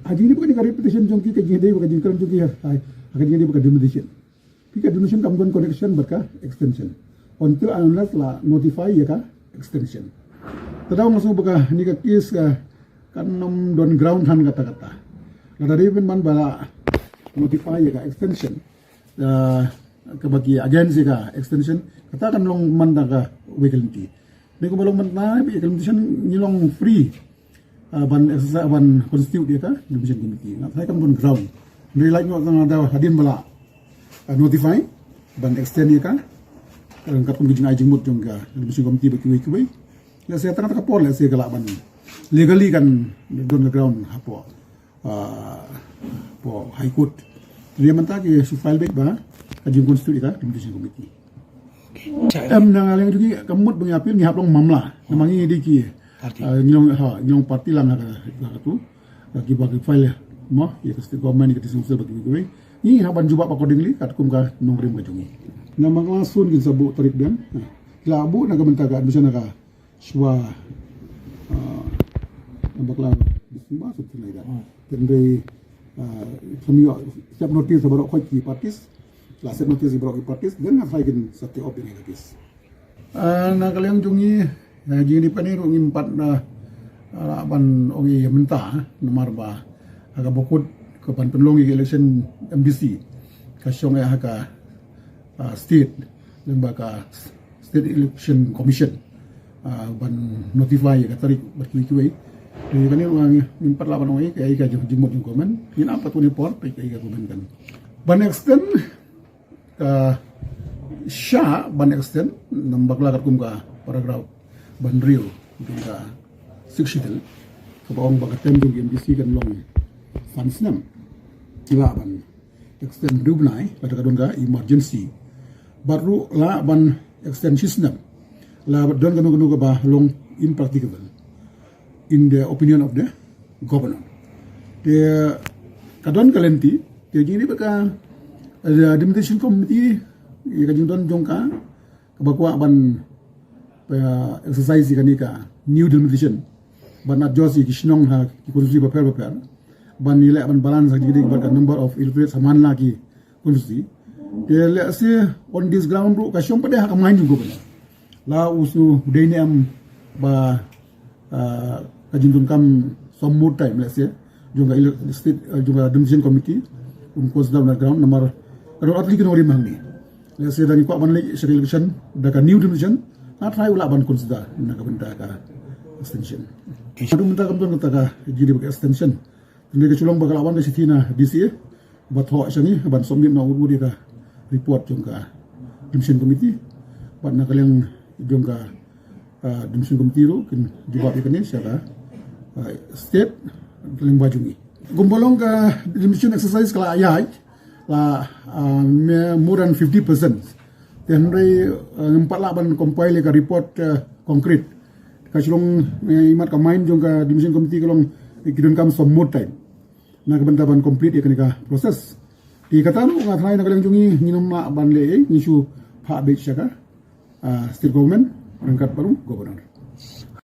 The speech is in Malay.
Haji ni bukan repetition jongki ke jide bukan jingkran jongki hai akan jadi bukan demolition. Pika demolition kamu connection berkah extension. Until unless la notify ya ka extension. Tadaw masuk buka ni ka case ka kanam don ground han kata-kata. La dari pun man bala notify ya ka extension. Ke bagi agensi ka extension katakan long man ka vacancy. Ni ko balong man na extension nilong free. Ban exercise ban constitute dia ka division committee nak saya kan pun ground dari like nak ada hadin bala notify ban extend dia ka kat pun gijing ajing mut jong ka division committee baki ya saya tengah kapol ya saya galak ban legally kan don ground hapo po high court dia mentah ke su file back ba ajing constitute ka division committee nang aleng juga kamut bangapil ni haplong mamla namangi diki nyong parti lang tu bagi file mo ya kasi government ni kasi bagi gue ni haban juba accordingly kat kum ka nongrim ka jungi na mga sun gin sabu tarik dan labu na gamentaga bisa na ka swa bakla bisimba sa tunay da tendre kami siap notice sa barok ki partis la siap notice sa barok ki partis dan na gin sa te open ni kis na kalian jungi nah jadi panero ngimpat na ban ongi mentah nomor ba aga bokut ke pan penlongi election MBC kasyong ya haka state lembaga state election commission ban notify ka tarik berkiwi jadi kan orang ngimpat laban ongi kaya ka jimot ng komen yin apa tu report kaya ka komen kan ban extend ka sya ban extend nambak lakat kum ka paragraph ban rio juga sukshitel kebaong bakatem dung MDC kan long fansnam la ban extend dubnai pada kadonga emergency baru la ban extend system la don kanu ba long impracticable in the opinion of the governor de kadon kalenti de jini baka the demolition committee ya kajung don jongka kabakwa ban exercise kan ka new demolition ban at josi kishnong ha kursi paper ban nilai ban balance jadi ban number of illiterate saman lagi kursi dia let's say on this ground ru kasyong pada hak main juga bala la usu deni am ba kajintun kam some more time let's say juga state juga demolition committee course down the ground nomor kalau atli kena rimang ni let's say dari ko ban lagi election daga new demolition na try wala ban consider na kabenta ka extension adu minta kamton kata ka jadi bag extension hindi ka sulong bagalawan ka sitina DC bat ho siya ni ban somit na udu ka report yung ka demolition committee bat na kalang yung ka demolition committee ro kin jubab ka ni siya ka state kaling bajungi gumbolong ka demolition exercise kala ayay la more than 50%. Tenre empat laban compile ka report concrete kasilong imat ka main jong ka division committee kalong kidon kam some more time na kabantaban complete ya kanika proses di katano nga try na kalang jungi nginom ma banle nishu pa be siya ka state government rangkat baru governor